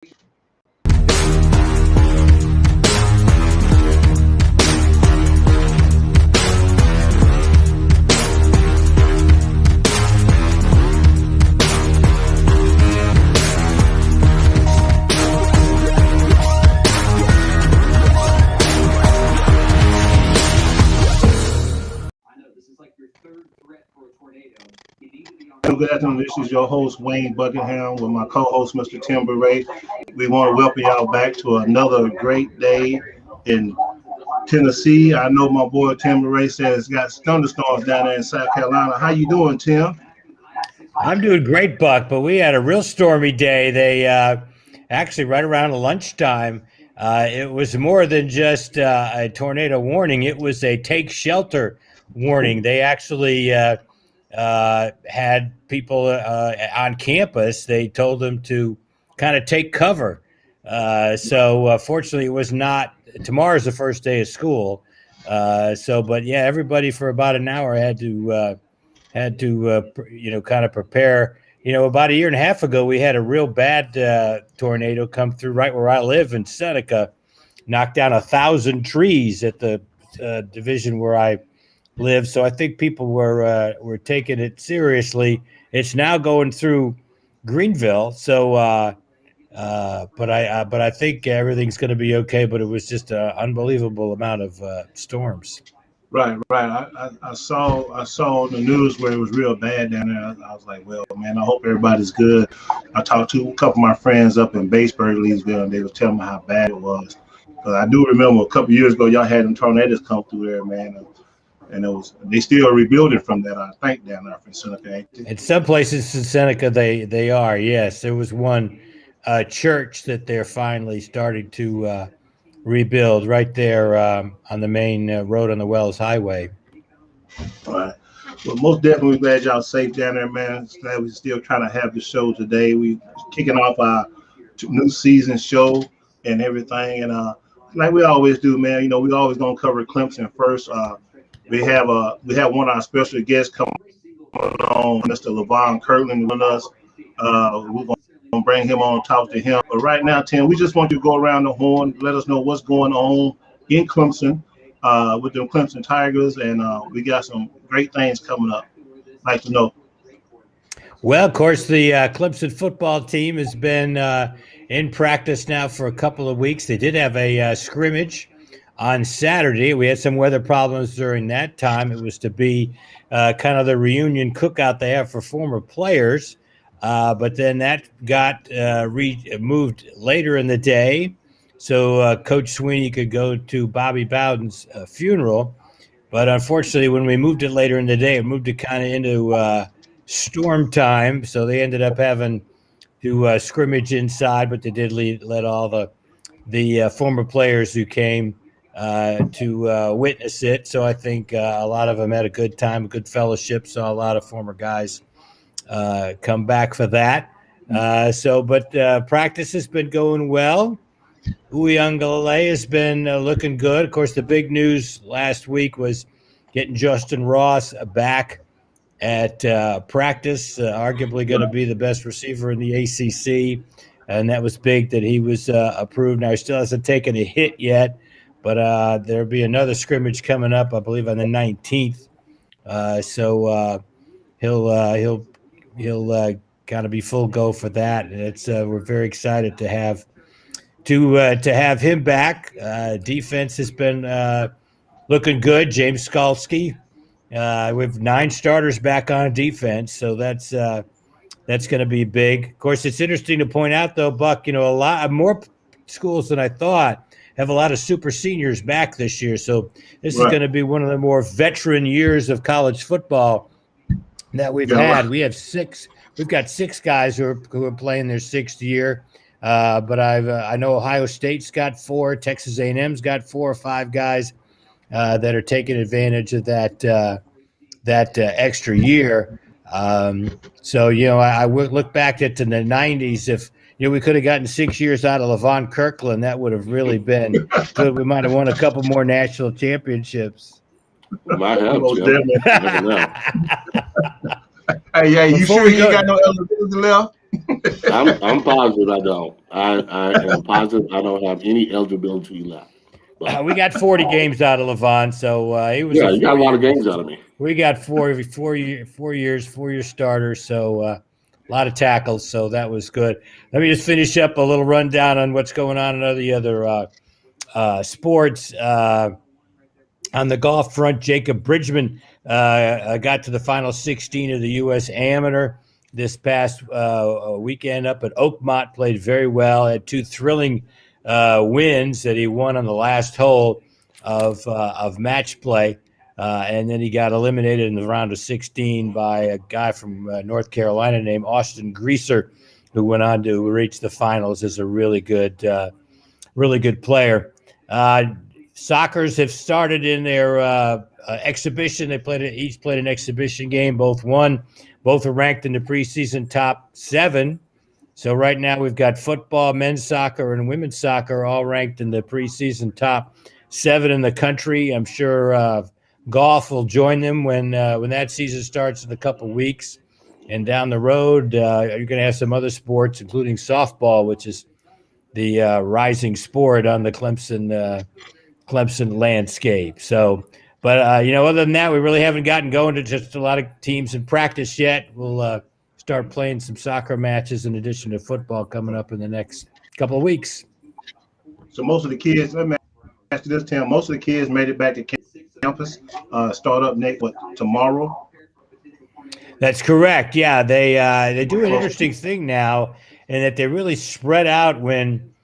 Good afternoon. This is your host, Wayne Buckingham, with my co-host, Mr. Tim Ray. We want to welcome y'all back to another great day in Tennessee. I know my boy Tim Ray says it's got thunderstorms down there in South Carolina. How you doing, Tim? I'm doing great, Buck, but we had a real stormy day. They actually right around lunchtime, it was more than just a tornado warning. It was a take shelter warning. They actually had people on campus. They told them to kind of take cover. So fortunately, it was not. Tomorrow's the first day of school. But yeah, everybody for about an hour had to kind of prepare. About a year and a half ago, we had a real bad tornado come through right where I live in Seneca, knocked down 1,000 trees at the division where I live. So I think people were taking it seriously. It's now going through Greenville. So, but I think everything's going to be okay. But it was just an unbelievable amount of storms. Right. I saw the news where it was real bad down there. I was like, well, man, I hope everybody's good. I talked to a couple of my friends up in Batesburg, Leesville, and they were telling me how bad it was. Because I do remember a couple of years ago, y'all had them tornadoes come through there, man. And they still rebuilding from that, I think, down there in Seneca. In some places in Seneca, they are, yes. There was one church that they're finally starting to rebuild right there on the main road on the Wells Highway. All right. Well, most definitely glad y'all safe down there, man. Glad we're still trying to have the show today. We kicking off our new season show and everything. And like we always do, man, we always going to cover Clemson first. We have one of our special guests coming on, Mr. LeVon Kirkland with us. We're going to bring him on, talk to him. But right now, Tim, we just want you to go around the horn, let us know what's going on in Clemson with the Clemson Tigers, and we got some great things coming up. I'd like to know. Well, of course, the Clemson football team has been in practice now for a couple of weeks. They did have a scrimmage on Saturday. We had some weather problems during that time. It was to be kind of the reunion cookout they have for former players. But then that got moved later in the day so Coach Sweeney could go to Bobby Bowden's funeral. But unfortunately, when we moved it later in the day, it moved it kind of into storm time. So they ended up having to scrimmage inside, but they did let all the former players who came to witness it. So I think a lot of them had a good time, a good fellowship. Saw a lot of former guys come back for that. But practice has been going well. Uyunglele has been looking good. Of course, the big news last week was getting Justin Ross back at practice, arguably going to be the best receiver in the ACC. And that was big that he was approved. Now, he still hasn't taken a hit yet, but there'll be another scrimmage coming up, I believe, on the 19th. He'll kind of be full go for that. And it's we're very excited to have him back. Defense has been looking good. James Skalski. We have 9 starters back on defense, so that's going to be big. Of course, it's interesting to point out, though, Buck. A lot more schools than I thought have a lot of super seniors back this year. So this is going to be one of the more veteran years of college football that we've had. We've got 6 guys who are playing their 6th year. But I know Ohio State's got 4, Texas A&M's got 4 or 5 guys that are taking advantage of that extra year. I would look back at the 90s. If we could have gotten 6 years out of LeVon Kirkland, that would have really been good. We might have won a couple more national championships. Might have. Hey, you sure you ain't got no eligibility left? I'm positive I don't. I am positive I don't have any eligibility left. But We got 40 games out of Levon, so he was yeah, you got a lot of games out of me. We got four year starter, so a lot of tackles, so that was good. Let me just finish up a little rundown on what's going on in the other sports. On the golf front, Jacob Bridgman got to the final 16 of the U.S. Amateur this past weekend up at Oakmont. Played very well. Had two thrilling wins that he won on the last hole of match play. And then he got eliminated in the round of 16 by a guy from North Carolina named Austin Greaser, who went on to reach the finals as a really good player. Soccers have started in their exhibition. They each played an exhibition game. Both won. Both are ranked in the preseason top 7. So right now we've got football, men's soccer, and women's soccer all ranked in the preseason top 7 in the country. I'm sure golf will join them when that season starts in a couple of weeks. And down the road, you're going to have some other sports, including softball, which is the rising sport on the Clemson landscape. So, but other than that, we really haven't gotten going to just a lot of teams in practice yet. We'll start playing some soccer matches in addition to football coming up in the next couple of weeks. So most of the kids, let me ask you this, Tim, most of the kids made it back to campus, start up tomorrow? That's correct. Yeah, they do an interesting thing now, in that they really spread out when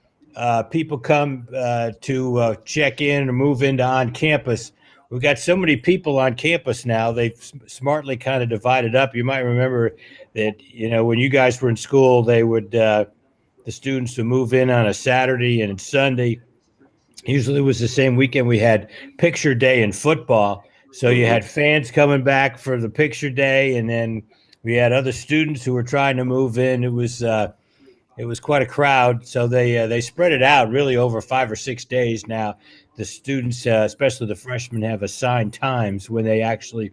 people come to check in or move into on campus. We've got so many people on campus now. They've smartly kind of divided up. You might remember that, when you guys were in school, they would the students would move in on a Saturday and Sunday. Usually it was the same weekend we had picture day in football. So you had fans coming back for the picture day, and then we had other students who were trying to move in. It was quite a crowd. So they spread it out really over 5 or 6 days now. The students, especially the freshmen, have assigned times when they actually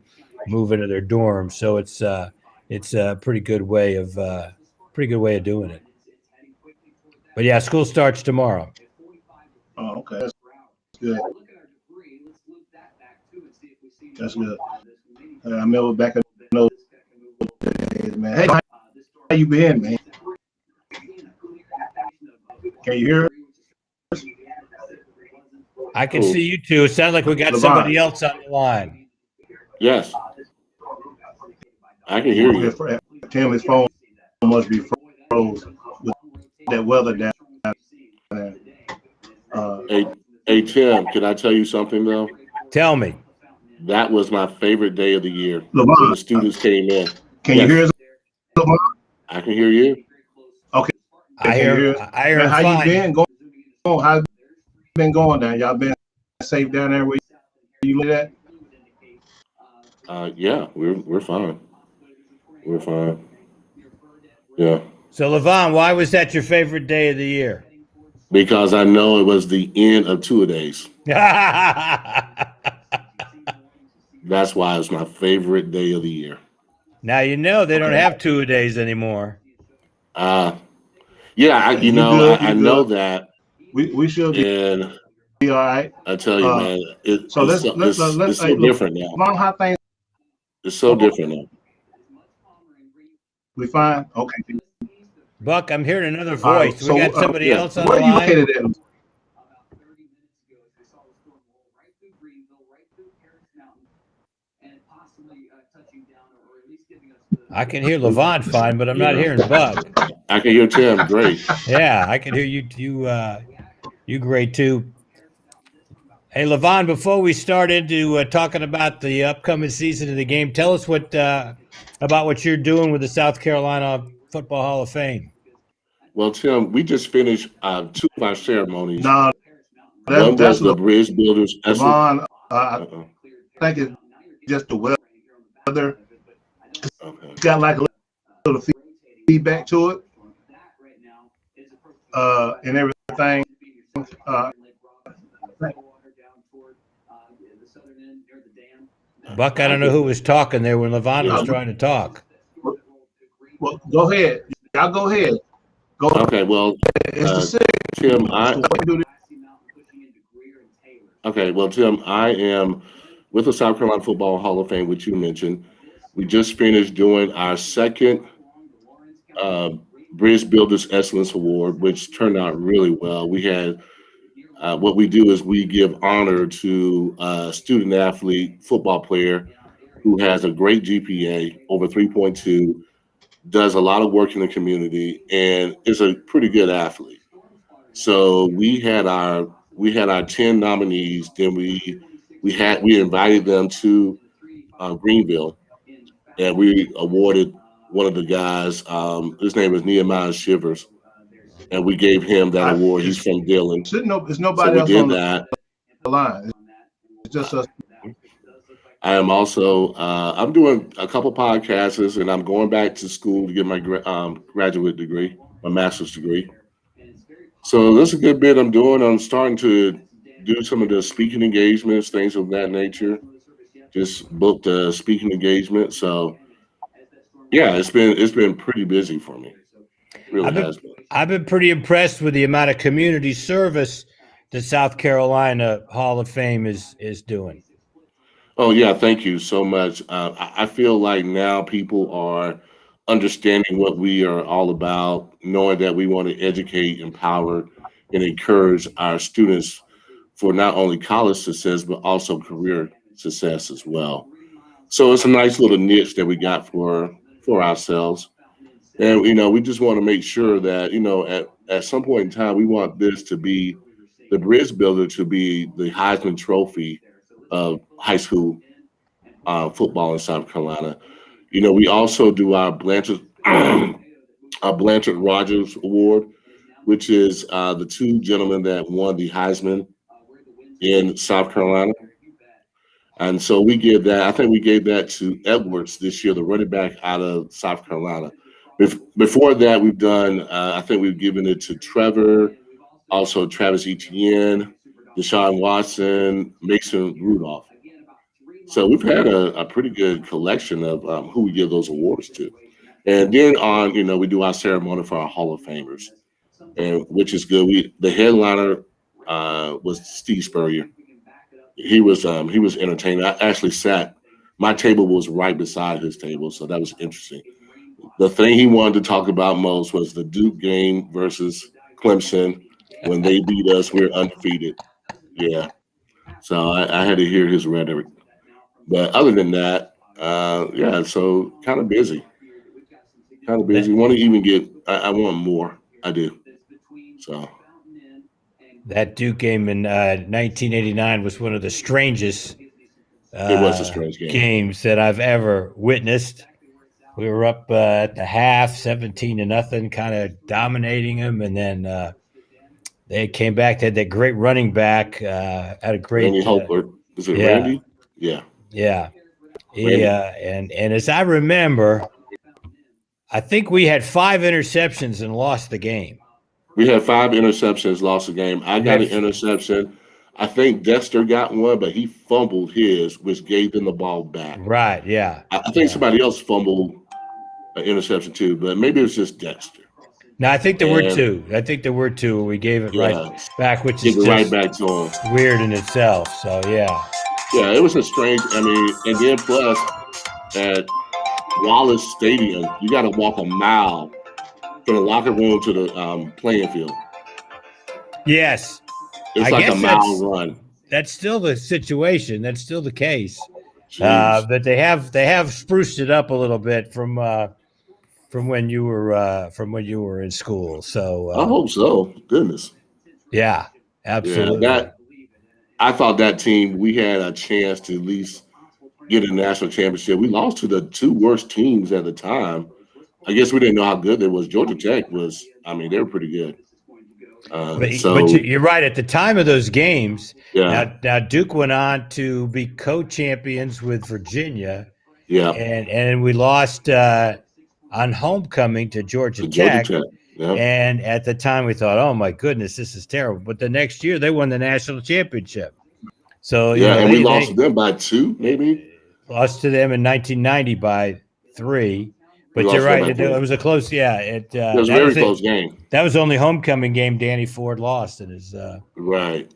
move into their dorms. So it's a pretty good way of doing it. But yeah, school starts tomorrow. Oh, okay, that's good. That's good. I remember back in those days, man. Hey, how you been, man? Can you hear us? I can see you too. It sounds like we got somebody else on the line. Yes, I can hear you. Tim, his phone must be froze with that weather down there. Hey, Tim, can I tell you something though? Tell me. That was my favorite day of the year. Lamont, when the students came in. Can you hear us, Lamont? I can hear you. Okay. I hear man, how fine. You been going? How you been going down? Y'all been safe down there where you live at? Yeah, we're fine. We're fine. Yeah. So Levon, why was that your favorite day of the year? Because I know it was the end of 2-a-days. That's why it's my favorite day of the year. Now they don't have 2-a-days anymore. Yeah, I know that. We should be all right. I tell you, man, it's so different now. How things? It's so different now. We fine? Okay. Buck, I'm hearing another voice. So, we got somebody else on the line. Where you located at? I can hear Levon fine, but I'm not hearing Buck. I can hear Tim great. Yeah, I can hear you great too. Hey, Levon, before we start into talking about the upcoming season of the game, tell us about what you're doing with the South Carolina Football Hall of Fame. Well, Tim, we just finished 2 of our ceremonies. No, one was the Bridge Builders. Levon, I think it's just the weather. Okay. It's got like a little feedback to it, and everything. Buck, I don't know who was talking there when Levon was trying to talk. Well, go ahead. Y'all go ahead. Go. Okay, well, It's the six. Tim, Tim, I am with the South Carolina Football Hall of Fame, which you mentioned. We just finished doing our second Bridge Builders Excellence Award, which turned out really well. We had what we do is we give honor to a student athlete, football player who has a great GPA, over 3.2, does a lot of work in the community, and is a pretty good athlete. So we had our 10 nominees. Then we invited them to Greenville, and we awarded one of the guys. His name is Nehemiah Shivers, and we gave him that award. He's from Dillon. There's So nobody we else did on that. the line. It's just us. I am also I'm doing a couple podcasts, and I'm going back to school to get my graduate degree, my master's degree. So that's a good bit I'm doing. I'm starting to do some of the speaking engagements, things of that nature. Just booked a speaking engagement. So yeah, it's been pretty busy for me. It really has been. I've been pretty impressed with the amount of community service the South Carolina Hall of Fame is doing. Oh yeah, thank you so much. I feel like now people are understanding what we are all about, knowing that we want to educate, empower, and encourage our students for not only college success but also career success as well. So it's a nice little niche that we got for ourselves, and we just want to make sure that at some point in time we want this to be the bridge builder to be the Heisman Trophy of high school football in South Carolina. We also do our Blanchard our Blanchard Rogers Award, which is the two gentlemen that won the Heisman in South Carolina. And so we give that. I think we gave that to Edwards this year, the running back out of South Carolina. Before that, we've done. I think we've given it to Trevor, also Travis Etienne, Deshaun Watson, Mason Rudolph. So we've had a pretty good collection of who we give those awards to. And then we do our ceremony for our Hall of Famers, and which is good. The headliner was Steve Spurrier. He was entertaining. I actually sat. My table was right beside his table, so that was interesting. The thing he wanted to talk about most was the Duke game versus Clemson. When they beat us, we're undefeated. Yeah. So I had to hear his rhetoric. But other than that, yeah, so kind of busy. Kind of busy. Want to even get, I want more. I do. So That Duke game in 1989 was one of the strangest it was a strange game. games that I've ever witnessed. We were up at the half, 17-0, kind of dominating them, and then they came back. They had that great running back, had a great. Randy Hopler. Is it yeah. Randy? Yeah. Yeah. And as I remember, I think we had 5 interceptions and lost the game. We had 5 interceptions, lost the game. I got an interception. I think Dexter got one, but he fumbled his, which gave them the ball back. Right, yeah. I think somebody else fumbled an interception too, but maybe it was just Dexter. No, I think there were 2. I think there were 2. We gave it right back, which is just right back to him. Weird in itself. So, yeah. Yeah, it was a strange. And then plus at Wallace Stadium, you got to walk a mile from the locker room to the playing field. Yes. It's like a mile run. That's still the situation. That's still the case. But they have spruced it up a little bit from when you were in school. So I hope so. Goodness. Yeah, absolutely. Yeah, I thought that team, we had a chance to at least get a national championship. We lost to the 2 worst teams at the time. I guess we didn't know how good they was. Georgia Tech was. They were pretty good. But you're right. At the time of those games, yeah. Now Duke went on to be co-champions with Virginia. Yeah. And we lost on homecoming to Georgia Tech. Yeah. And at the time we thought, oh my goodness, this is terrible. But the next year they won the national championship. So we lost to them by 2, maybe. Lost to them in 1990 by 3. But you're right. It was a close. Yeah, it was a very close game. That was the only homecoming game Danny Ford lost in his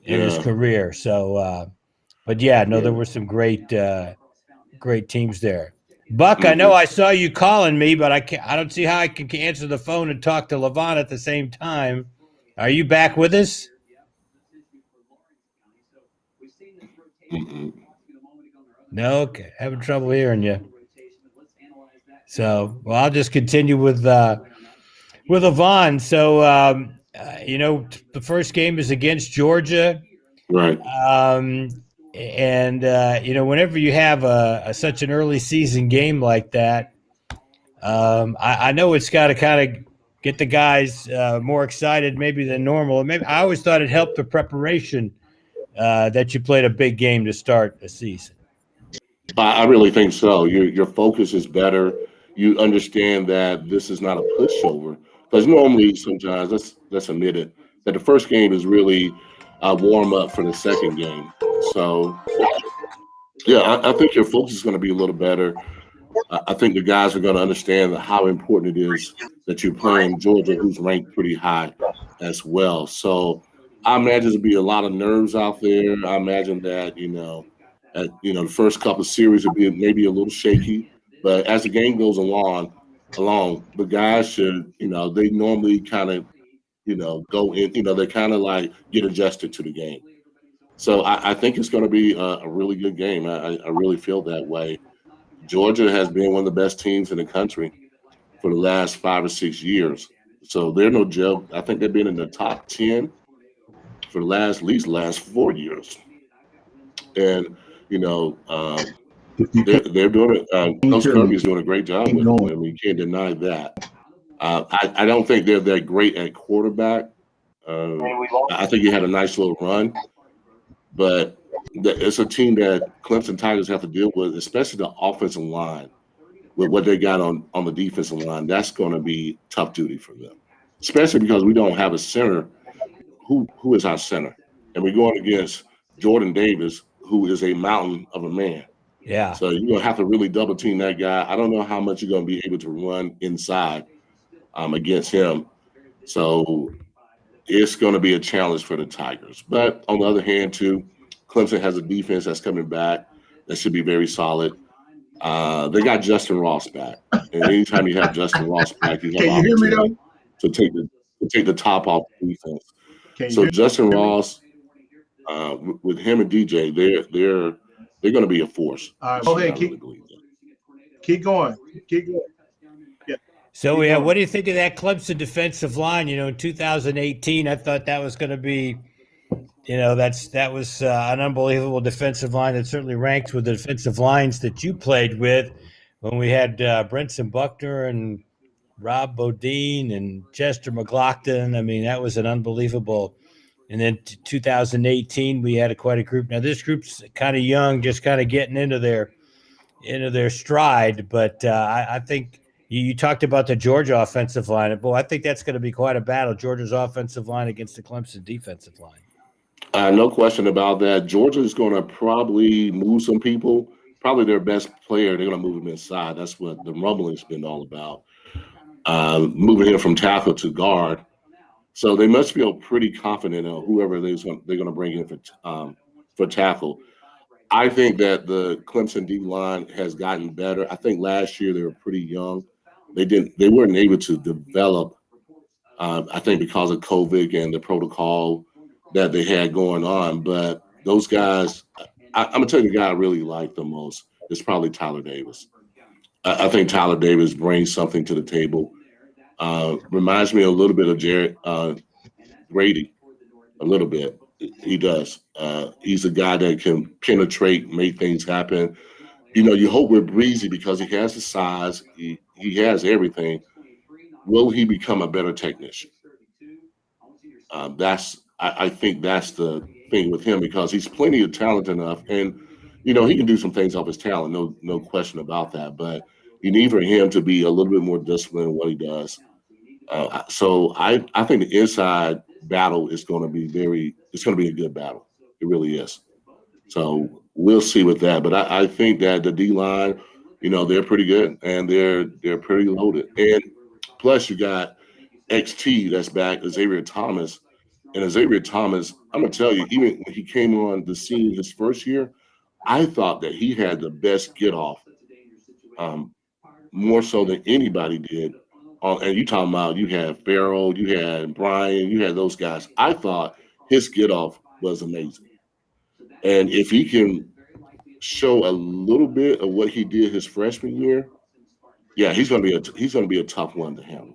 his career. So, but yeah, no, there were some great teams there. Buck, I know I saw you calling me, but I don't see how I can answer the phone and talk to Levon at the same time. Are you back with us? No, okay. Having trouble hearing you. So, well, I'll just continue with Levon. So, the first game is against Georgia, right? Whenever you have such an early season game like that, I know it's got to kind of get the guys more excited maybe than normal. Maybe I always thought it helped the preparation that you played a big game to start the season. I really think so. Your focus is better. You understand that this is not a pushover, because normally sometimes let's admit it, that the first game is really a warm up for the second game. So yeah, I think your focus is going to be a little better. I think the guys are going to understand how important it is that you're playing Georgia, who's ranked pretty high as well. So I imagine there'll be a lot of nerves out there. I imagine that the first couple of series will be maybe a little shaky, but as the game goes along, the guys should, they normally kind of, go in, they kind of like get adjusted to the game. So I think it's going to be a really good game. I really feel that way. Georgia has been one of the best teams in the country for the last 5 or 6 years. So they're no joke. I think they've been in the top 10 for at least the last 4 years. And, they're doing it. Coach Kirby's doing a great job with them, and we can't deny that. I don't think they're that great at quarterback. I think he had a nice little run, but it's a team that Clemson Tigers have to deal with, especially the offensive line, with what they got on the defensive line. That's going to be tough duty for them, especially because we don't have a center. Who is our center? And we're going against Jordan Davis, who is a mountain of a man. Yeah. So you're going to have to really double team that guy. I don't know how much you're going to be able to run inside against him. So it's going to be a challenge for the Tigers. But on the other hand, too, Clemson has a defense that's coming back that should be very solid. They got Justin Ross back, and anytime you have Justin Ross back, you have opportunity to take the top off the defense. So Justin Ross, with him and DJ, they're going to be a force. Go ahead, keep going. Yeah. So yeah, what do you think of that Clemson defensive line? In 2018, I thought that was going to be. That was an unbelievable defensive line that certainly ranks with the defensive lines that you played with when we had Brenson Buckner and Rob Bodine and Chester McLaughlin. I mean, that was an unbelievable. And then 2018, we had quite a group. Now this group's kind of young, just kind of getting into their stride. But I think you talked about the Georgia offensive line. Boy, I think that's going to be quite a battle. Georgia's offensive line against the Clemson defensive line. No question about that. Georgia is going to probably move some people. Probably their best player, they're going to move him inside. That's what the rumbling's been all about. Moving him from tackle to guard. So they must feel pretty confident in whoever they're going to bring in for tackle. I think that the Clemson D line has gotten better. I think last year they were pretty young. They weren't able to develop. I think because of COVID and the protocol that they had going on. But those guys, I'm gonna tell you the guy I really like the most is probably Tyler Davis. I think Tyler Davis brings something to the table. Reminds me a little bit of Jared Grady, a little bit. He does. He's a guy that can penetrate, make things happen. You hope with Breezy because he has the size, he has everything. Will he become a better technician? I think that's the thing with him because he's plenty of talent enough, and he can do some things off his talent, no question about that. But you need for him to be a little bit more disciplined in what he does. So I think the inside battle is going to be it's going to be a good battle. It really is. So we'll see with that. But I think that the D line, they're pretty good, and they're pretty loaded. And plus, you got XT that's back, Xavier Thomas. And Xavier Thomas, I'm gonna tell you, even when he came on the scene his first year, I thought that he had the best get off, um, more so than anybody did. And you talking about you had Farrell, you had Brian, you had those guys. I thought his get off was amazing. And if he can show a little bit of what he did his freshman year, yeah, he's gonna be a tough one to handle.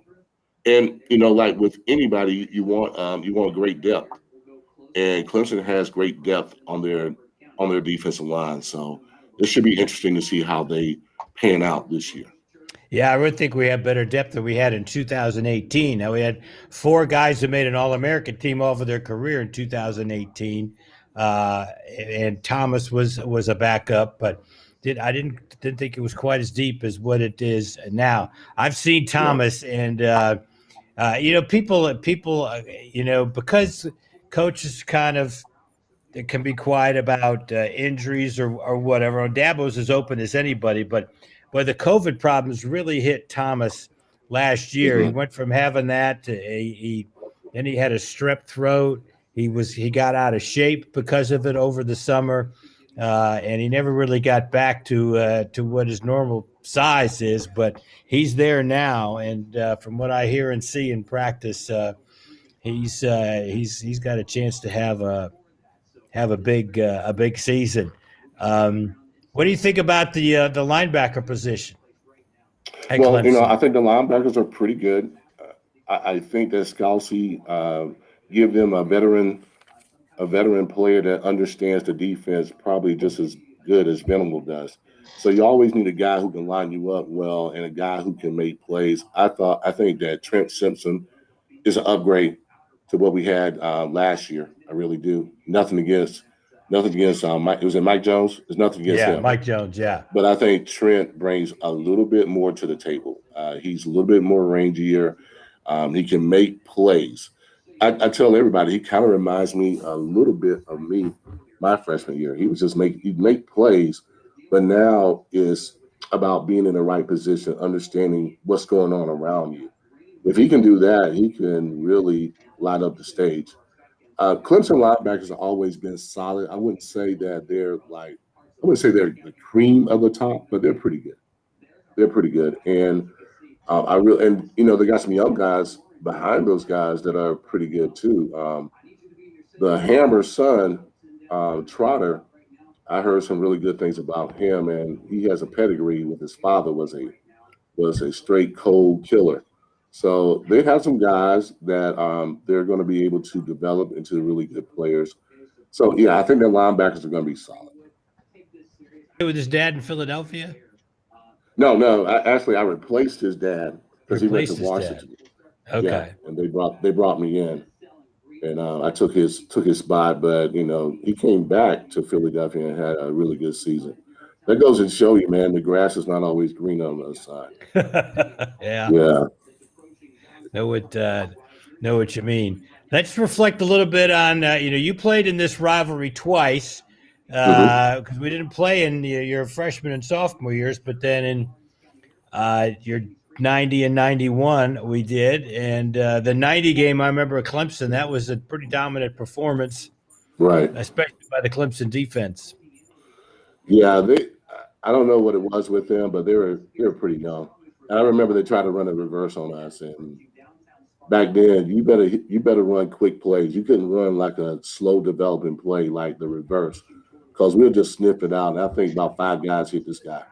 And like with anybody, you want great depth, and Clemson has great depth on their defensive line. So it should be interesting to see how they pan out this year. Yeah, I would think we have better depth than we had in 2018. Now we had four guys who made an All-American team over their career in 2018, and Thomas was a backup, but didn't think it was quite as deep as what it is now. I've seen Thomas, and people, because coaches kind of that can be quiet about injuries or whatever. Dabo's as open as anybody, but the COVID problems really hit Thomas last year. He went from having that to then he had a strep throat. He got out of shape because of it over the summer, and he never really got back to what his normal size is. But he's there now, and from what I hear and see in practice, he's got a chance to have a big season. What do you think about the linebacker position at Well, Clemson? I think the linebackers are pretty good. I think that Scalzi give them a veteran player that understands the defense probably just as good as Venable does. So you always need a guy who can line you up well and a guy who can make plays. I think that Trent Simpson is an upgrade to what we had last year. I really do. Nothing against Mike. Was it Mike Jones? There's nothing against him. Mike Jones. Yeah. But I think Trent brings a little bit more to the table. He's a little bit more rangier. He can make plays. I tell everybody he kind of reminds me a little bit of me my freshman year. He'd make plays, but now it's about being in the right position, understanding what's going on around you. If he can do that, he can really light up the stage. Clemson linebackers have always been solid. I wouldn't say they're the cream of the top, but they're pretty good. They're pretty good, and they got some young guys behind those guys that are pretty good too. The Hammer's son, Trotter, I heard some really good things about him, and he has a pedigree with his father was a straight cold killer. So they have some guys that they're going to be able to develop into really good players. So yeah, I think their linebackers are going to be solid. With his dad in Philadelphia. No, I replaced his dad because he went to Replaced his dad. Washington. Okay. Yeah, and they brought me in, and I took his spot. But he came back to Philadelphia and had a really good season. That goes to show you, man, the grass is not always green on the other side. Yeah. Yeah. Know what you mean. Let's reflect a little bit on you played in this rivalry twice because we didn't play in your freshman and sophomore years, but then in your 90 and 91 we did, and the 90 game I remember at Clemson, that was a pretty dominant performance, Right. especially by the Clemson defense. Yeah, I don't know what it was with them, but they were pretty young. And I remember they tried to run a reverse on us, and back then you better run quick plays. You couldn't run like a slow developing play like the reverse, because we'll just sniff it out. And I think about 5 guys hit this guy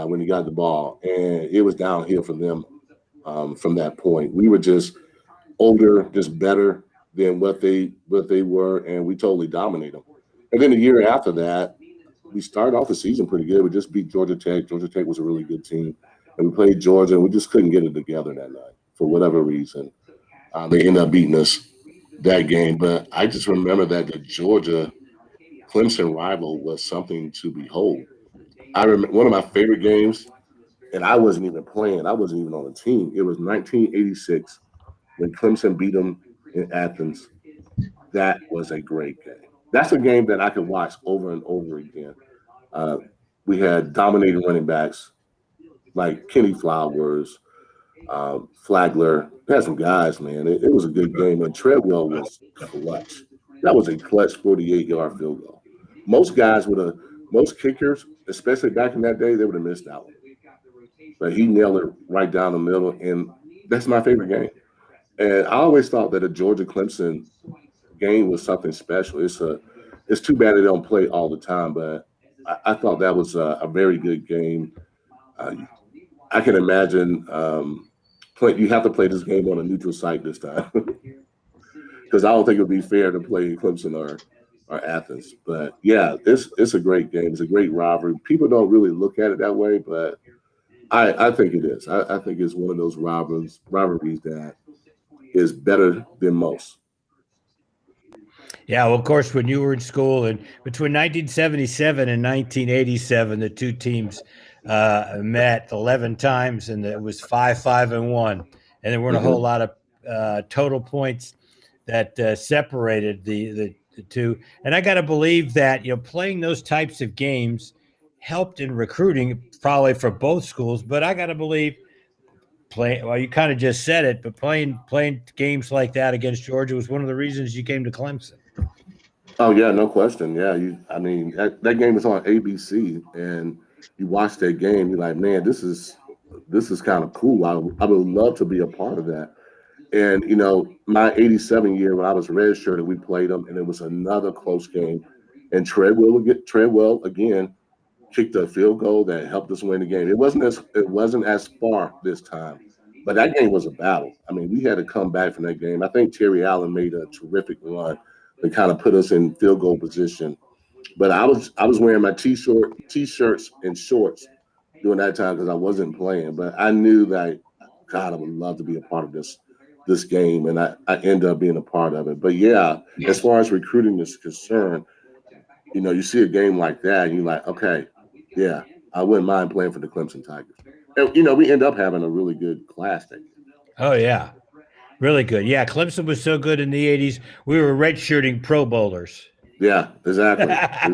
when he got the ball, and it was downhill for them from that point. We were just older, just better than what they were, and we totally dominated them. And then the year after that, we started off the season pretty good. We just beat Georgia Tech. Georgia Tech was a really good team, and we played Georgia, and we just couldn't get it together that night for whatever reason. They ended up beating us that game, but I just remember that the Georgia Clemson rival was something to behold. I remember one of my favorite games, and I wasn't even playing. I wasn't even on the team. It was 1986 when Clemson beat them in Athens. That was a great game. That's a game that I could watch over and over again. We had dominating running backs like Kenny Flowers, Flagler. We had some guys, man. It was a good game, and Treadwell was clutch. That was a clutch 48-yard field goal. Most guys most kickers, especially back in that day, they would have missed that one. But he nailed it right down the middle, and that's my favorite game. And I always thought that a Georgia Clemson game was something special. It's too bad they don't play all the time, but I thought that was a very good game. I can imagine you have to play this game on a neutral site this time because I don't think it would be fair to play Clemson or Athens. But yeah, it's a great game. It's a great rivalry. People don't really look at it that way, but I think it is. I think it's one of those rivalries that is better than most. Yeah, well, of course, when you were in school, and between 1977 and 1987, the two teams met 11 times, and it was 5-5-1, and there weren't a whole lot of total points that separated the two. And I got to believe that playing those types of games helped in recruiting, probably for both schools. But I got to believe you kind of just said it, but playing games like that against Georgia was one of the reasons you came to Clemson. Oh yeah, no question. Yeah, that game was on ABC, and you watch that game, you're like, man, this is kind of cool. I would love to be a part of that. And my 87 year when I was redshirted, we played them, and it was another close game. And Treadwell again kicked a field goal that helped us win the game. It wasn't as far this time, but that game was a battle. I mean, we had to come back from that game. I think Terry Allen made a terrific run that kind of put us in field goal position. But I was wearing my t-shirts and shorts during that time because I wasn't playing. But I knew that, God, I would love to be a part of this game, and I ended up being a part of it. But yeah, as far as recruiting is concerned, you see a game like that, and you're like, okay, yeah, I wouldn't mind playing for the Clemson Tigers. And, we end up having a really good class that year. Oh yeah, really good. Yeah, Clemson was so good in the 80s. We were redshirting Pro Bowlers. Yeah, exactly. I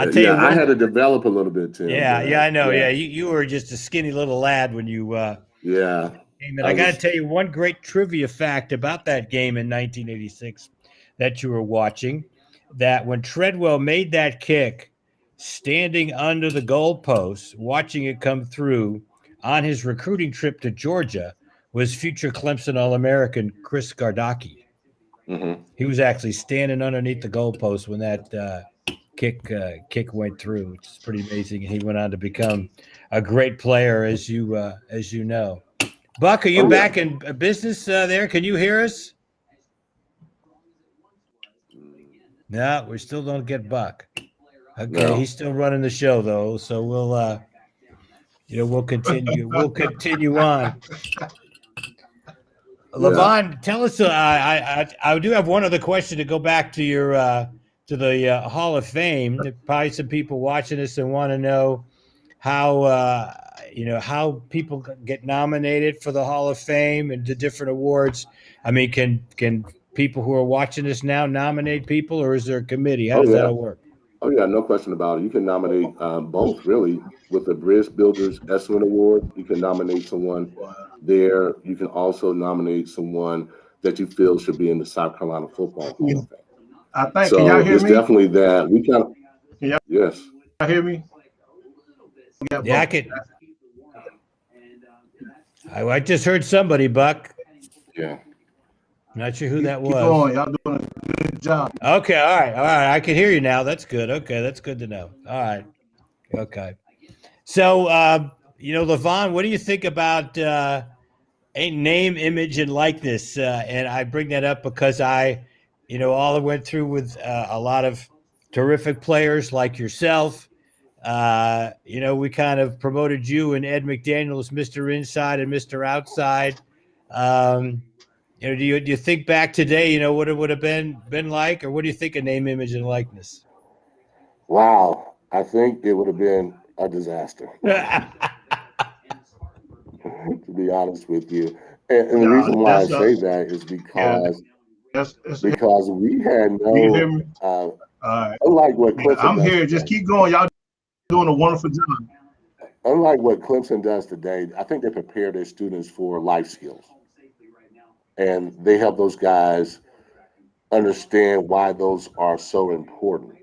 tell you, I had to develop a little bit too. Yeah, I know. Yeah, you were just a skinny little lad when you. Yeah. Came in. I got to tell you one great trivia fact about that game in 1986 that you were watching. That when Treadwell made that kick, standing under the goalpost, watching it come through on his recruiting trip to Georgia, was future Clemson All-American Chris Gardocki. Mm-hmm. He was actually standing underneath the goalpost when that kick went through, which is pretty amazing. And he went on to become a great player, as you know. Buck, are you back in business there? Can you hear us? No, we still don't get Buck. Okay, no. He's still running the show though, so we'll we'll continue. We'll continue on. Levon, tell us. I do have one other question to go back to your to the Hall of Fame. There's probably some people watching this and want to know how how people get nominated for the Hall of Fame and the different awards. I mean, can people who are watching this now nominate people, or is there a committee? How does that work? Oh yeah, no question about it. You can nominate both, really, with the Bridge Builders Excellent Award. You can nominate someone there. You can also nominate someone that you feel should be in the South Carolina Football Hall of Fame. I think. So can y'all hear it's me? Definitely that. We kind of. Yes. Can y'all hear me? Yeah, I can. I just heard somebody, Buck. Yeah. Not sure who that was. Keep going. Y'all doing a good job. Okay. All right. I can hear you now. That's good. Okay. That's good to know. All right. Okay. So, Levon, what do you think about a name, image, and likeness? And I bring that up because I went through with a lot of terrific players like yourself. We kind of promoted you and Ed McDaniel as Mr. Inside and Mr. Outside. Do you think back today, what it would have been like, or what do you think of name, image, and likeness? Wow, I think it would have been a disaster. To be honest with you, and the reason why I say that is because we had no. All right. Unlike what I'm here. Just keep going, y'all. doing a wonderful job. Unlike what Clemson does today, I think they prepare their students for life skills, and they help those guys understand why those are so important.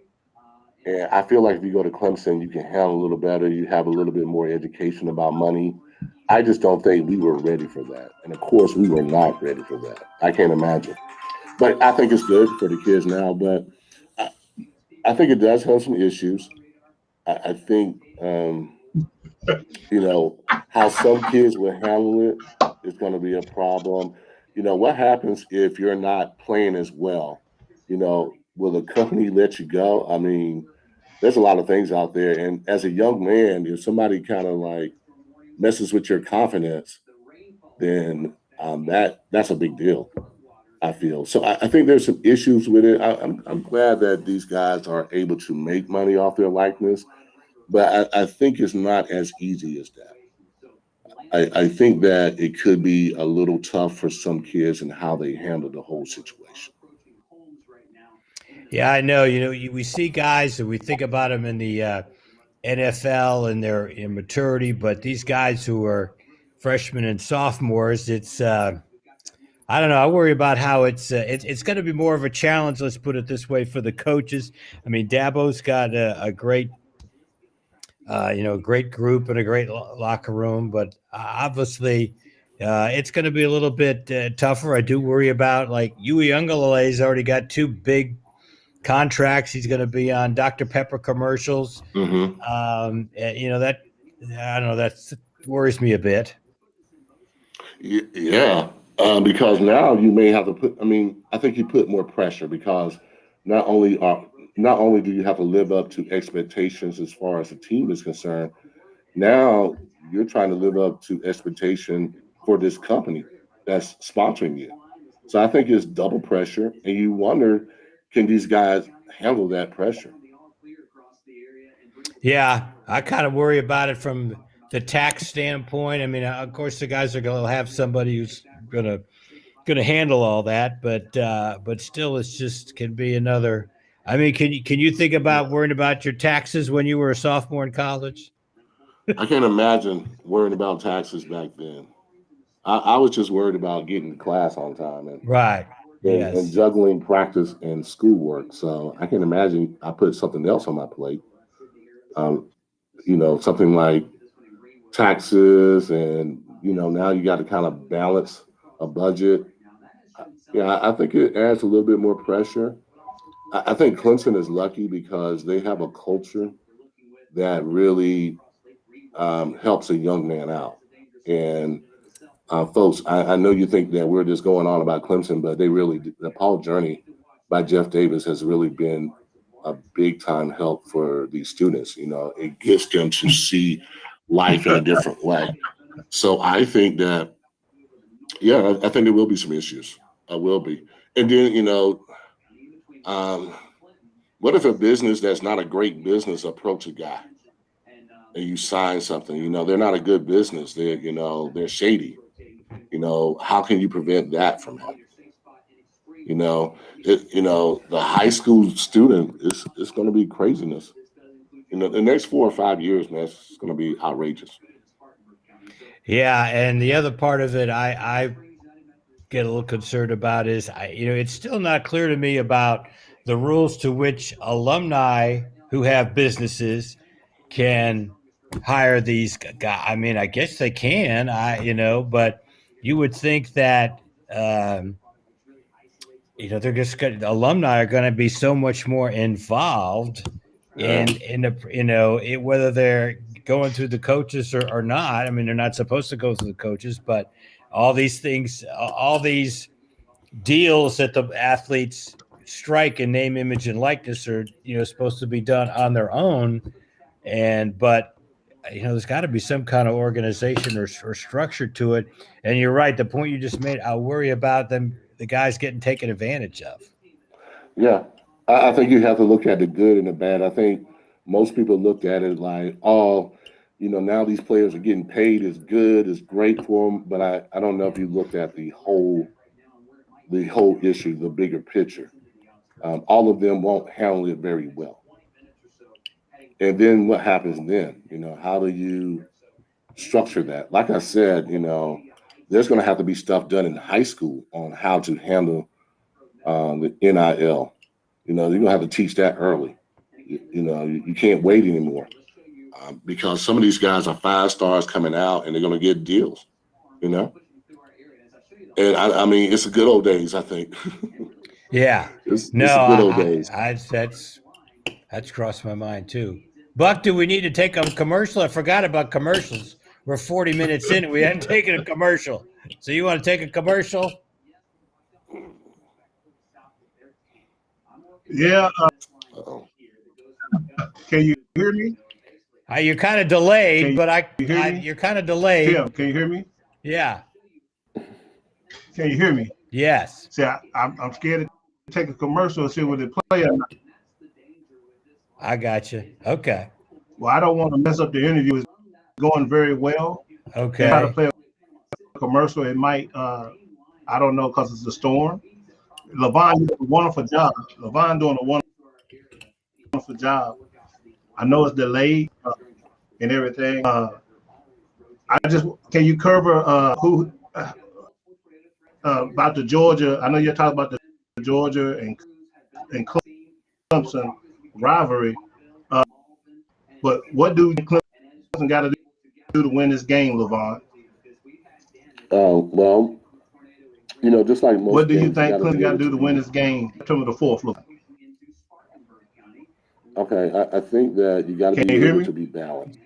And I feel like if you go to Clemson, you can handle a little better. You have a little bit more education about money. I just don't think we were ready for that. And of course, we were not ready for that. I can't imagine. But I think it's good for the kids now. But I, I think it does have some issues. I think, how some kids will handle it is going to be a problem. What happens if you're not playing as well? Will the company let you go? I mean, there's a lot of things out there. And as a young man, if somebody kind of like messes with your confidence, then that's a big deal. I feel so. I think there's some issues with it. I'm glad that these guys are able to make money off their likeness, but I think it's not as easy as that. I think that it could be a little tough for some kids and how they handle the whole situation. Yeah, I know. We see guys and we think about them in the NFL and their immaturity, but these guys who are freshmen and sophomores, it's I don't know. I worry about how it's going to be more of a challenge. Let's put it this way for the coaches. I mean, Dabo's got a great great group and a great locker room, but obviously. It's going to be a little bit tougher. I do worry about like Yui Ungalale's already got two big contracts. He's going to be on Dr. Pepper commercials. Hmm. That I don't know. That worries me a bit. Yeah, because now you may have to put. I mean, I think you put more pressure because not only are not only do you have to live up to expectations as far as the team is concerned. Now you're trying to live up to expectation for this company that's sponsoring you. So I think it's double pressure, and you wonder, can these guys handle that pressure? Yeah, I kind of worry about it from the tax standpoint. I mean, of course, the guys are going to have somebody who's going to handle all that, but still, it's just can be another. I mean, can you think about worrying about your taxes when you were a sophomore in college? I can't imagine worrying about taxes back then. I was just worried about getting to class on time Right. and Yes. juggling practice and schoolwork. So I can imagine I put something else on my plate. Um, something like taxes, and now you got to kind of balance a budget. Yeah, I think it adds a little bit more pressure. I think Clemson is lucky because they have a culture that really helps a young man out. And folks, I know you think that we're just going on about Clemson, but the Paul Journey by Jeff Davis has really been a big time help for these students. It gets them to see life in a different way. So I think that, yeah, I think there will be some issues. I will be. And then, um, what if a business that's not a great business approach a guy and you sign something? They're not a good business. They're shady. How can you prevent that from happening? The high school student is going to be craziness. The next 4 or 5 years, man, it's going to be outrageous. Yeah, and the other part of it, I get a little concerned about is it's still not clear to me about the rules to which alumni who have businesses can hire these guys. I mean, I guess they can. But you would think that um, they're just alumni are going to be so much more involved Yeah, in the whether they're going through the coaches or not. I mean, they're not supposed to go through the coaches, but all these things, all these deals that the athletes strike in name, image, and likeness are supposed to be done on their own. And but there's got to be some kind of organization or structure to it. And you're right. The point you just made, I worry about the guys getting taken advantage of. yeah. I think you have to look at the good and the bad. I think most people look at it like, oh, now these players are getting paid. Is good. Is great for them. But I don't know if you looked at the whole issue, the bigger picture. All of them won't handle it very well. And then what happens then? How do you structure that? Like I said, there's going to have to be stuff done in high school on how to handle the NIL. You're going to have to teach that early. You can't wait anymore because some of these guys are 5 stars coming out and they're going to get deals, And I mean, it's the good old days, I think. Yeah. It's the good old days. That's crossed my mind too. Buck, do we need to take a commercial? I forgot about commercials. We're 40 minutes in and we hadn't taken a commercial. So you want to take a commercial? Yeah. Can you hear me? You're kind of delayed, but you're kind of delayed. Tim, can you hear me? Yeah. Can you hear me? Yes. See, I'm scared to take a commercial and see what they play or not. I got you. Okay. Well, I don't want to mess up the interview. It's going very well. Okay. Try to play a commercial. It might, I don't know, because it's a storm. Levon doing a wonderful job. I know it's delayed and everything. Can you cover who about the Georgia? I know you're talking about the Georgia and Clemson rivalry, but what do Clemson got to do to win this game, Levon? Well, just like most. What do you think Clemson got to do to win this game? September the 4th. Look. Okay, I think that you got to be able to be balanced.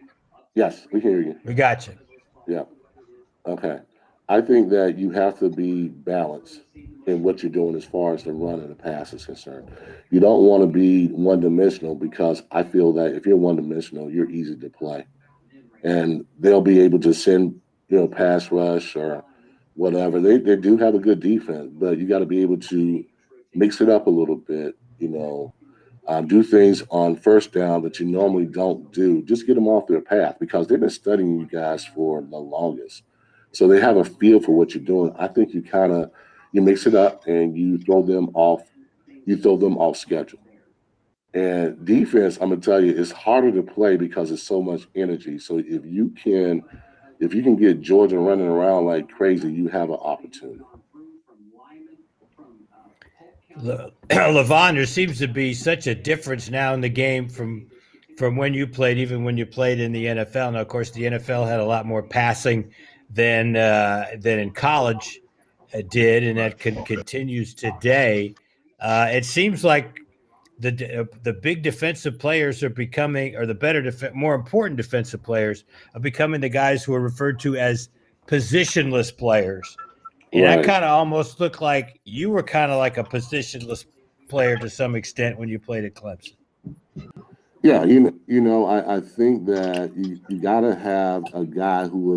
Yes, we can hear you. We got you. Yeah. Okay. I think that you have to be balanced in what you're doing as far as the run and the pass is concerned. You don't want to be one-dimensional because I feel that if you're one-dimensional, you're easy to play. And they'll be able to send, pass rush or whatever. They do have a good defense, but you got to be able to mix it up a little bit, do things on first down that you normally don't do. Just get them off their path because they've been studying you guys for the longest. So they have a feel for what you're doing. I think you mix it up and you throw them off schedule. And defense, I'm gonna tell you, it's harder to play because it's so much energy. So if you can get Georgia running around like crazy, you have an opportunity. Levon, there seems to be such a difference now in the game from when you played, even when you played in the NFL. Now, of course, the NFL had a lot more passing than in college did, and that continues today. It seems like the big defensive players are becoming, or the better, more important defensive players are becoming the guys who are referred to as positionless players. And Right. I kind of almost look like you were kind of like a positionless player to some extent when you played at Clemson. Yeah, I think that you got to have a guy who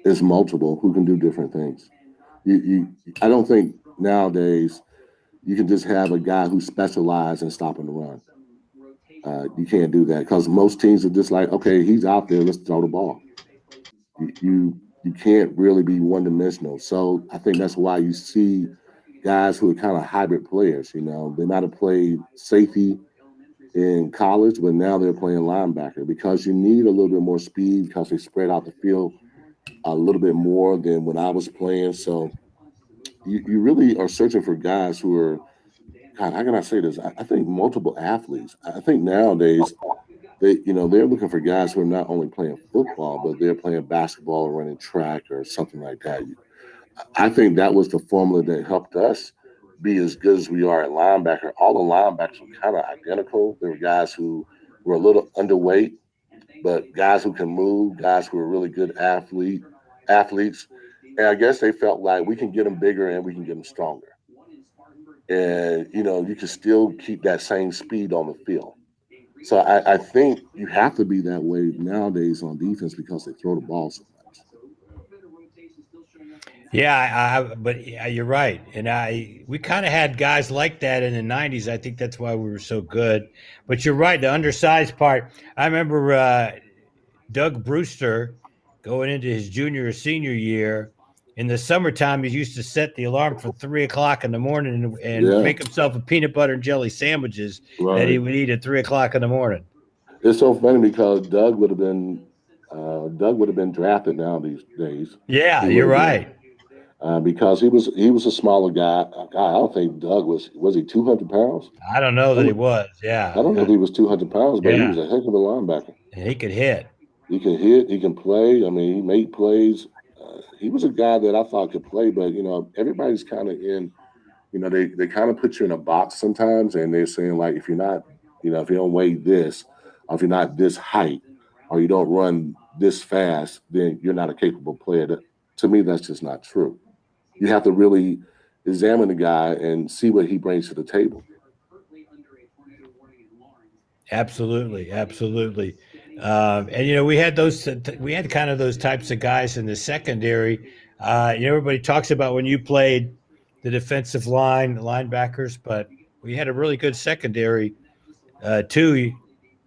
is multiple, who can do different things. I don't think nowadays you can just have a guy who specializes in stopping the run. You can't do that because most teams are just like, okay, he's out there, let's throw the ball. You can't really be one-dimensional. So I think that's why you see guys who are kind of hybrid players. They might have played safety in college, but now they're playing linebacker because you need a little bit more speed because they spread out the field a little bit more than when I was playing. So you really are searching for guys who are, God, how can I say this? I think multiple athletes. I think nowadays they're looking for guys who are not only playing football, but they're playing basketball or running track or something like that. I think that was the formula that helped us be as good as we are at linebacker. All the linebackers were kind of identical. There were guys who were a little underweight, but guys who can move, guys who are really good athletes. And I guess they felt like we can get them bigger and we can get them stronger. And, you can still keep that same speed on the field. So I think you have to be that way nowadays on defense because they throw the ball so much. Yeah, but you're right. And we kind of had guys like that in the 90s. I think that's why we were so good. But you're right, the undersized part. I remember Doug Brewster going into his junior or senior year. In the summertime, he used to set the alarm for 3:00 in the morning and make himself a peanut butter and jelly sandwiches that he would eat at 3:00 in the morning. It's so funny because Doug would have been drafted now these days. Yeah, He would you're have been right. because he was a smaller guy. God, I don't think Doug was he 200 pounds? I don't know I that he don't, was. I don't know if Yeah, he was 200 pounds, but he was yeah, a heck of a linebacker. and he could hit. He can hit, he can play. I mean, he made plays. He was a guy that I thought could play, but everybody's kind of in. They kind of put you in a box sometimes, and they're saying like, if you're not, if you don't weigh this, or if you're not this height, or you don't run this fast, then you're not a capable player. To me, that's just not true. You have to really examine the guy and see what he brings to the table. Absolutely, absolutely. And we had we had kind of those types of guys in the secondary. Everybody talks about when you played the defensive line, the linebackers, but we had a really good secondary too.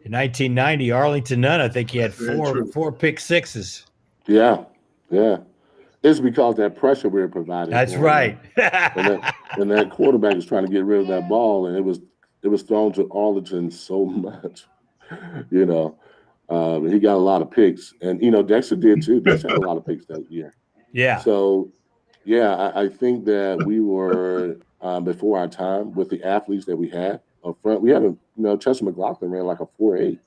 In 1990, Arlington Nunn, I think he had Very true. four pick sixes. Yeah, yeah. It's because that pressure we are providing That's for him, right. and that quarterback is trying to get rid of that ball, and it was thrown to Arlington so much. you know, he got a lot of picks, and Dexter did too. Dexter had a lot of picks that year. Yeah, So yeah, I think that we were before our time with the athletes that we had up front. We had Chester McLaughlin ran like a 4.8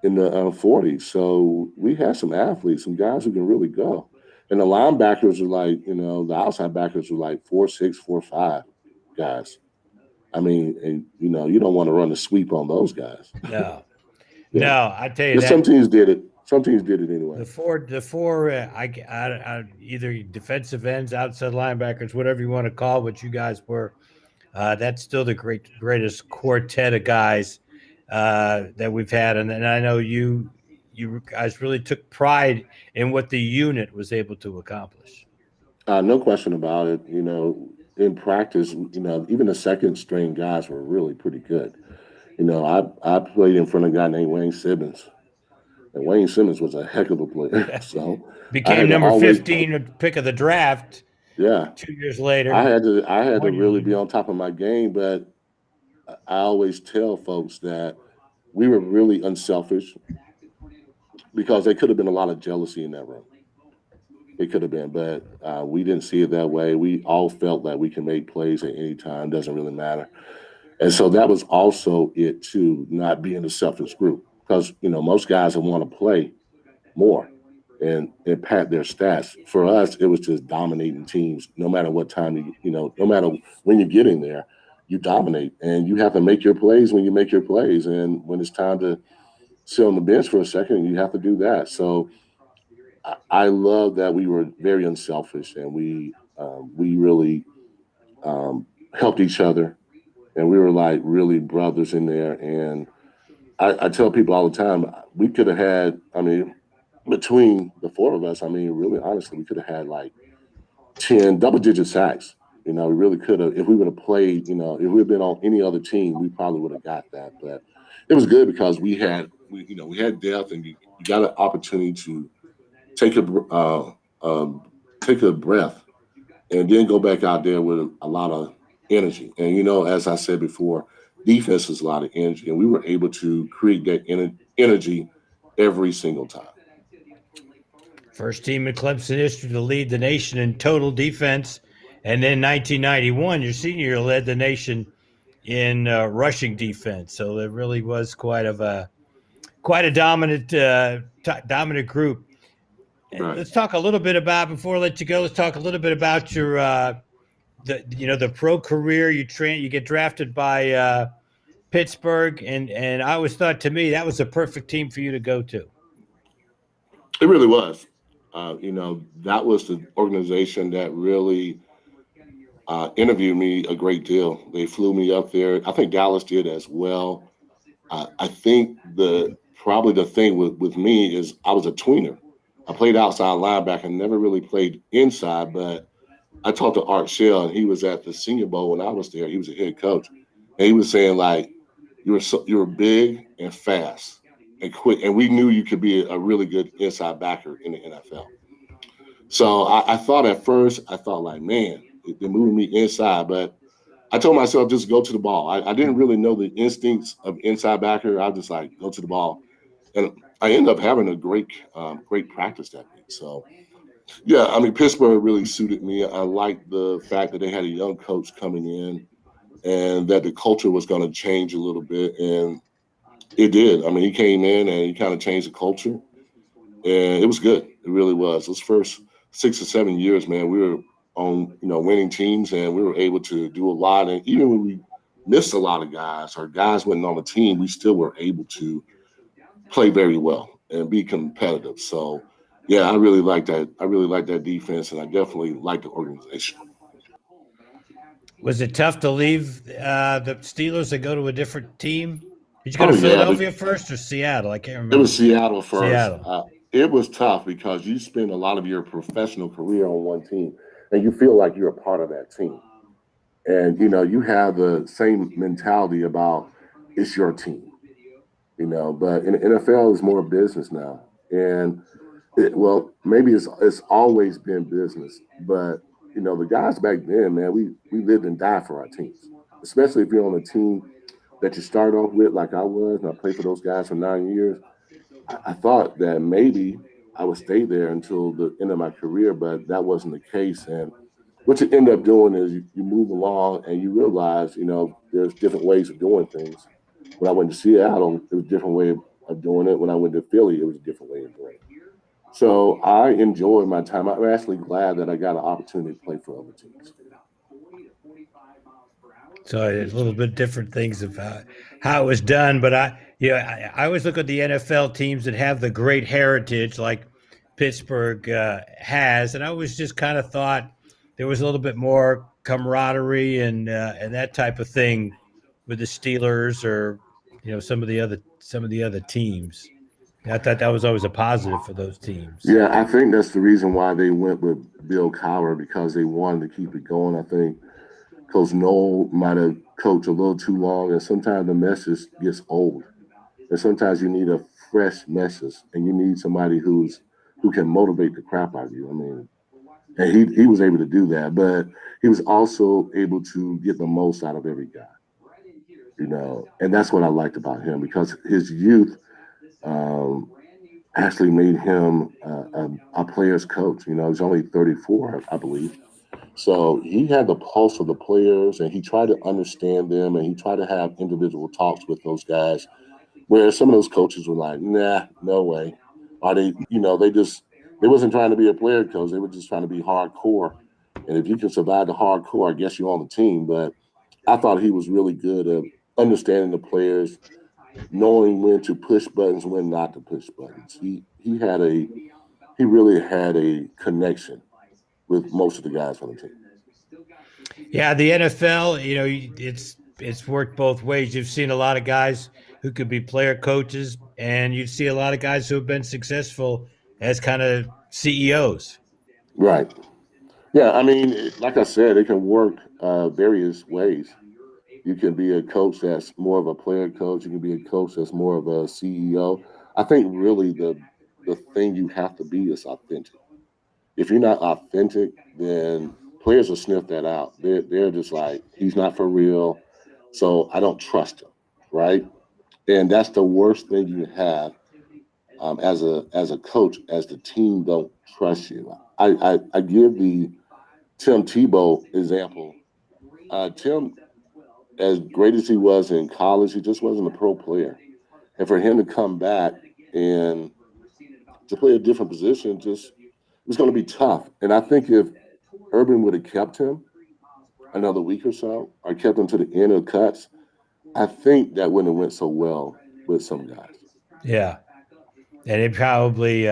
in the 40s. So we had some athletes, some guys who can really go. And the linebackers were like, the outside backers were like 4.6, 4.5 guys. I mean, and you don't want to run a sweep on those guys. no, Yeah. no. I tell you Yeah, some that teams did it. Some teams did it anyway. either defensive ends, outside linebackers, whatever you want to call what you guys were. That's still the greatest quartet of guys that we've had, and I know you guys really took pride in what the unit was able to accomplish. No question about it. In practice, even the second string guys were really pretty good. I played in front of a guy named Wayne Simmons, and Wayne Simmons was a heck of a player. So I Became had to number always, 15 pick of the draft yeah, 2 years later. I had to 1 year really be later. on top of my game. But I always tell folks that we were really unselfish because there could have been a lot of jealousy in that room. It could have been, but we didn't see it that way. We all felt that we can make plays at any time. Doesn't really matter. And so that was also it too, not being a selfish group because most guys want to play more and impact their stats. For us, it was just dominating teams. No matter what time no matter when you get in there, you dominate and you have to make your plays when you make your plays. And when it's time to sit on the bench for a second, you have to do that. So I love that we were very unselfish and we really um, helped each other and we were like really brothers in there. And I tell people all the time, we could have had, I mean, between the four of us, I mean, really honestly, we could have had like 10 double digit sacks. We really could have, if we would have played, if we had been on any other team, we probably would have got that. But it was good because we had depth and you got an opportunity to take take a breath and then go back out there with a lot of energy. And as I said before, defense is a lot of energy, and we were able to create that energy every single time. First team in Clemson history to lead the nation in total defense, and then 1991, your senior year, led the nation in rushing defense. So it really was quite a dominant group. Right. Let's talk a little bit about before I let you go. Let's talk a little bit about your the pro career. You get drafted by Pittsburgh, and I always thought to me that was a perfect team for you to go to. It really was. That was the organization that really interviewed me a great deal. They flew me up there. I think Dallas did as well. I think probably the thing with me is I was a tweener. I played outside linebacker, never really played inside, but I talked to Art Shell, and he was at the Senior Bowl when I was there. He was a head coach, and he was saying like, you were big and fast and quick, and we knew you could be a really good inside backer in the NFL. So I thought at first, I thought like, man, they're moving me inside, but I told myself just go to the ball. I didn't really know the instincts of inside backer. I was just like, go to the ball. And I ended up having a great practice that week. So, yeah, I mean, Pittsburgh really suited me. I liked the fact that they had a young coach coming in and that the culture was going to change a little bit. And it did. I mean, he came in and he kind of changed the culture. And it was good. It really was. Those first 6 or 7 years, man, we were on, winning teams, and we were able to do a lot. And even when we missed a lot of guys or guys wasn't on the team, we still were able to play very well and be competitive. So, yeah, I really like that. I really like that defense, and I definitely like the organization. Was it tough to leave the Steelers and go to a different team? Did you go Oh, to yeah. Philadelphia first or Seattle? I can't remember. It was Seattle first. Seattle. It was tough because you spend a lot of your professional career on one team, and you feel like you're a part of that team. And, you have the same mentality about it's your team, but in the NFL, it's more business now. And, maybe it's always been business. But, the guys back then, man, we lived and died for our teams, especially if you're on a team that you start off with, like I was, and I played for those guys for 9 years. I thought that maybe I would stay there until the end of my career, but that wasn't the case. And what you end up doing is you move along and you realize, there's different ways of doing things. When I went to Seattle, it was a different way of doing it. When I went to Philly, it was a different way of doing it. So I enjoyed my time. I'm actually glad that I got an opportunity to play for other teams. So it's a little bit different things of how it was done. But I always look at the NFL teams that have the great heritage like Pittsburgh has, and I always just kind of thought there was a little bit more camaraderie and that type of thing with the Steelers or some of the other teams. I thought that was always a positive for those teams. Yeah, I think that's the reason why they went with Bill Cowher, because they wanted to keep it going. I think Coach Noel might have coached a little too long, and sometimes the message gets old. And sometimes you need a fresh message, and you need somebody who can motivate the crap out of you. I mean, and he was able to do that, but he was also able to get the most out of every guy. And that's what I liked about him, because his youth actually made him a player's coach. He's only 34, I believe. So he had the pulse of the players, and he tried to understand them, and he tried to have individual talks with those guys, where some of those coaches were like, nah, no way. Or they wasn't trying to be a player coach. They were just trying to be hardcore. And if you can survive the hardcore, I guess you're on the team. But I thought he was really good at understanding the players, knowing when to push buttons, when not to push buttons. He really had a connection with most of the guys on the team. Yeah, the NFL, it's worked both ways. You've seen a lot of guys who could be player coaches, and you see a lot of guys who have been successful as kind of CEOs. Right. Yeah, I mean, like I said, it can work various ways. You can be a coach that's more of a player coach. You can be a coach that's more of a CEO. I think really the thing you have to be is authentic. If you're not authentic, then players will sniff that out. They're just like, he's not for real, so I don't trust him, right? And that's the worst thing you have as a coach, as the team don't trust you. I give the Tim Tebow example. Tim, as great as he was in college, he just wasn't a pro player. And for him to come back and to play a different position, just it was going to be tough. And I think if Urban would have kept him another week or so, or kept him to the end of the cuts, I think that wouldn't have went so well with some guys. Yeah, and he probably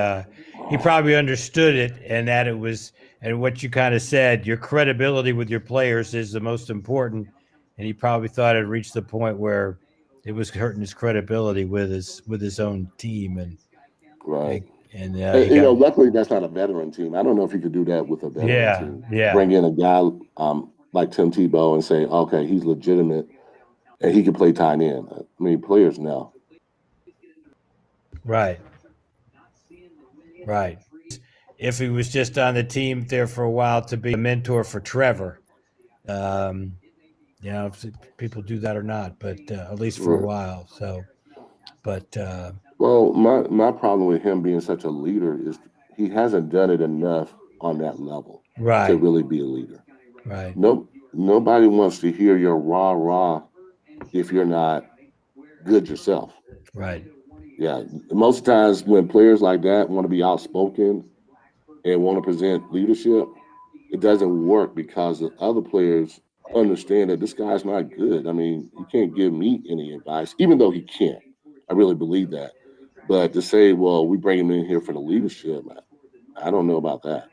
understood it, and that it was, and what you kind of said, your credibility with your players is the most important, and he probably thought it reached the point where it was hurting his credibility with his own team, and Right. and luckily that's not a veteran team. I don't know if he could do that with a veteran team. Bring in a guy like Tim Tebow and say, okay, he's legitimate and he can play tight end. I mean, players now. Right. Right. If he was just on the team there for a while to be a mentor for Trevor, if people do that or not, but at least for a while. So, but well, my problem with him being such a leader is he hasn't done it enough on that level to right, really be a leader. right, Nobody wants to hear your rah if you're not good yourself. right. Yeah, most times when players like that want to be outspoken and want to present leadership, it doesn't work because the other players understand that this guy's not good. I mean, he can't give me any advice, even though he can. I really believe that. But to say, well, we bring him in here for the leadership, I don't know about that.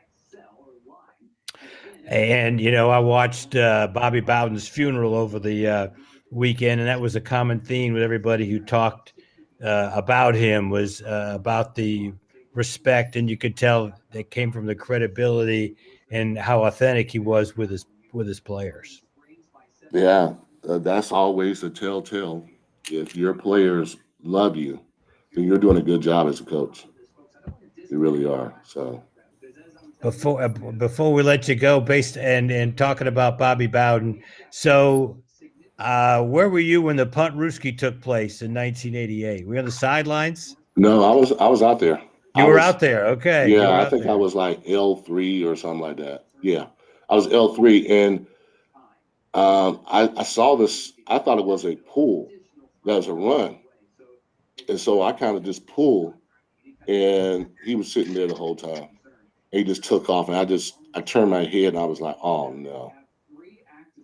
And I watched Bobby Bowden's funeral over the weekend, and that was a common theme with everybody who talked about him was about the respect, and you could tell that came from the credibility and how authentic he was with his players. Yeah, that's always the telltale. If your players love you, then you're doing a good job as a coach. You really are. So Before we let you go, based and talking about Bobby Bowden, so where were you when the punt Ruski took place in 1988? Were you on the sidelines? no, I was out there. You I were was out there. Okay, you Yeah, were I out think I there. was like L3 or something like that. Yeah, I was L3, and I saw this. I thought it was a pull, that was a run, and so I kind of just pulled, and he was sitting there the whole time. He just took off, and I turned my head, and I was like, oh no,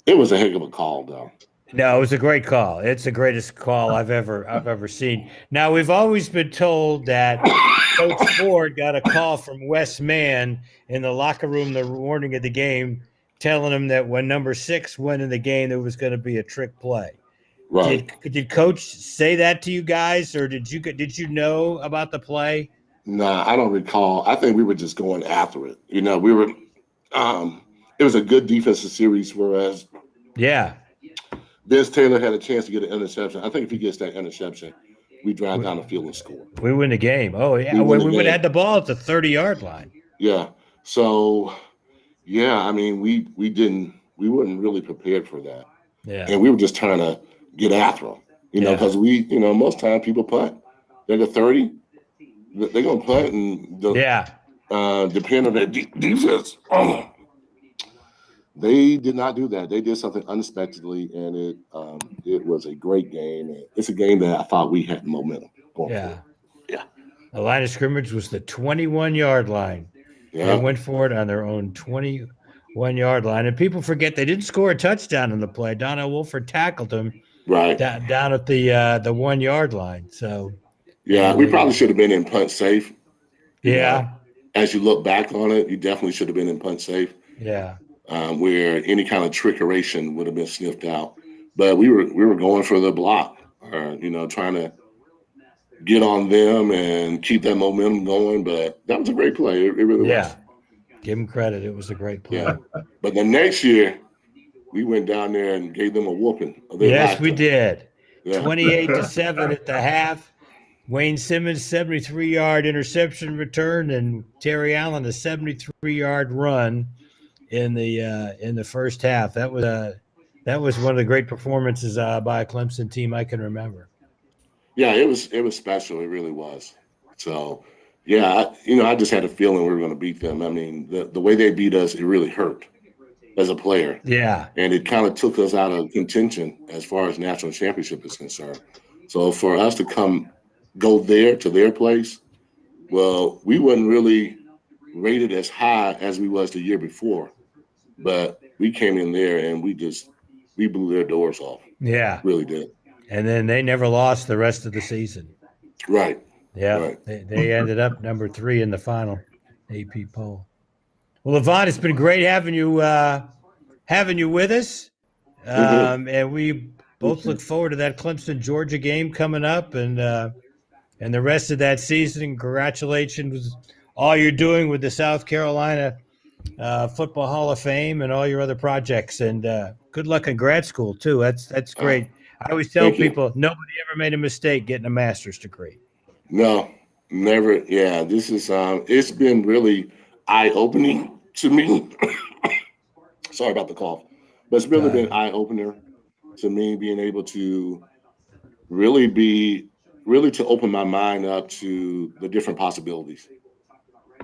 it was a heck of a call, though. No, it was a great call. It's the greatest call I've ever seen. Now we've always been told that Coach Ford got a call from Wes Mann in the locker room the morning of the game, telling him that when number 6 went in the game, there was going to be a trick play. Right. Did Coach say that to you guys, or did you know about the play? Nah, I don't recall. I think we were just going after it. We were. Um, it was a good defensive series, whereas Yeah, Vince Taylor had a chance to get an interception. I think if he gets that interception, we drive down the field and score. we win the game. Oh yeah, We win the we would have had game. the ball at the 30-yard line. Yeah. So yeah, I mean, we weren't really prepared for that, Yeah, and we were just trying to get after them. yeah, Because most times people punt. They're the 30. They're gonna punt, and yeah. depend on their defense. They did not do that. They did something unexpectedly, and it was a great game. And it's a game that I thought we had momentum going Yeah. forward. Yeah. The line of scrimmage was the 21-yard line. They Yeah. went for it on their own 21-yard line. And people forget they didn't score a touchdown in the play. Donnell Wolford tackled him Right. down at the 1-yard line. So, Yeah. We probably should have been in punt safe. Yeah. As you look back on it, you definitely should have been in punt safe. Yeah. Where any kind of trickeration would have been sniffed out. But we were going for the block, or trying to get on them and keep that momentum going. But that was a great play. It really was. Give him credit. It was a great play. Yeah. But the next year, we went down there and gave them a whooping. Yes, we did. Yeah. 28-7 at the half. Wayne Simmons 73-yard interception return, and Terry Allen a 73-yard run in the first half. That was one of the great performances by a Clemson team I can remember. Yeah, it was special. It really was. So, yeah, I just had a feeling we were going to beat them. I mean, the way they beat us, it really hurt as a player. Yeah. And it kind of took us out of contention as far as national championship is concerned. So for us to go there to their place, well, we wasn't really rated as high as we was the year before. But we came in there and we blew their doors off. Yeah. Really did. And then they never lost the rest of the season. Right. Yeah. Right. They ended up number 3 in the final AP poll. Well, Levon, it's been great having you with us. And we both look forward to that Clemson Georgia game coming up and the rest of that season. Congratulations all you're doing with the South Carolina Football Hall of Fame and all your other projects, and good luck in grad school too. That's great. I always tell people nobody ever made a mistake getting a master's degree. No, never. Yeah, this is it's been really eye-opening to me. Sorry about the cough, but it's really been eye-opener. to me being able to really to open my mind up to the different possibilities.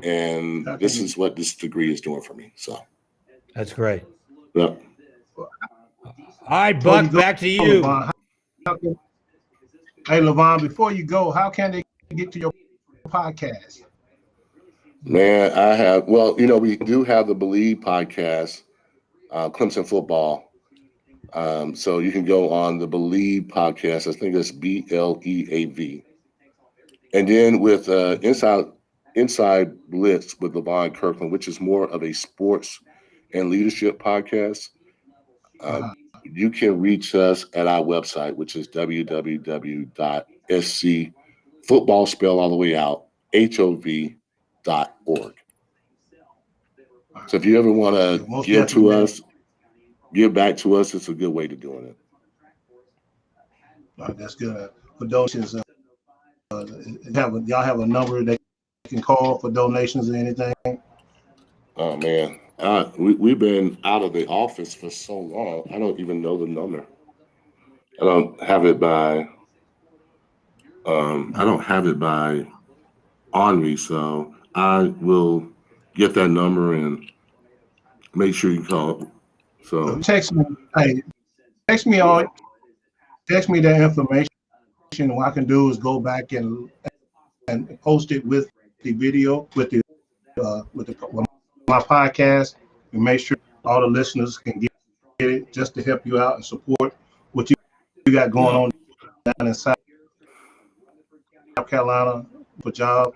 And this is what this degree is doing for me. So that's great. yeah. All right, Buck, back to you. Hey, Levon, before you go, how can they get to your podcast? Man, we do have the Believe podcast, Clemson Football. So you can go on the Believe podcast. I think it's BLEAV. And then with Inside Blitz with Levon Kirkland, which is more of a sports and leadership podcast. You can reach us at our website, which is www.scfootball, spell all the way out, HOV.org. So if you ever want to give back to us, it's a good way to doing it. That's good. For donations, y'all have a number they can call for donations or anything? Oh man, we've been out of the office for so long. I don't even know the number. I don't have it by. I don't have it by on me, so I will get that number and make sure you call. So text me. Hey, text me that information. What I can do is go back and post it with the video with my podcast and make sure all the listeners can get it just to help you out and support what you got going on down in South Carolina for job.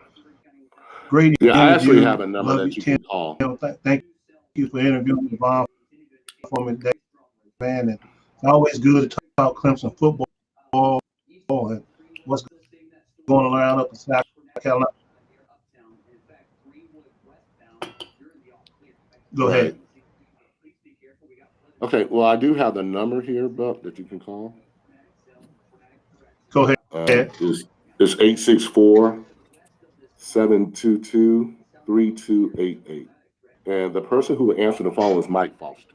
Great interview. I actually have a number that you can call. Thank you for interviewing Levon for me today, man. And it's always good to talk Clemson football and what's going around up in South Carolina. Go ahead. Okay, well, I do have the number here, Buck, that you can call. Go ahead. It's 864-722-3288. And the person who will answer the phone is Mike Foster.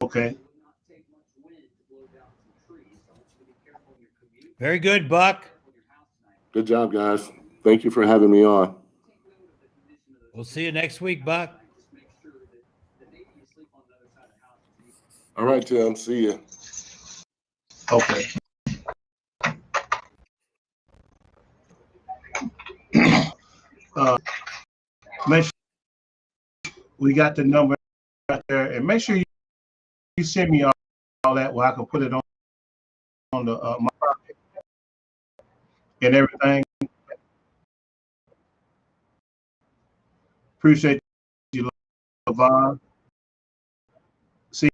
Okay. Very good, Buck. Good job, guys. Thank you for having me on. We'll see you next week, Buck. All right, Tim. See you. Okay. Make sure we got the number right there, and make sure you send me all that where I can put it on the my and everything. Appreciate you, Levon. See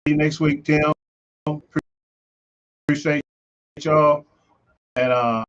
you next week, Tim. Appreciate y'all, and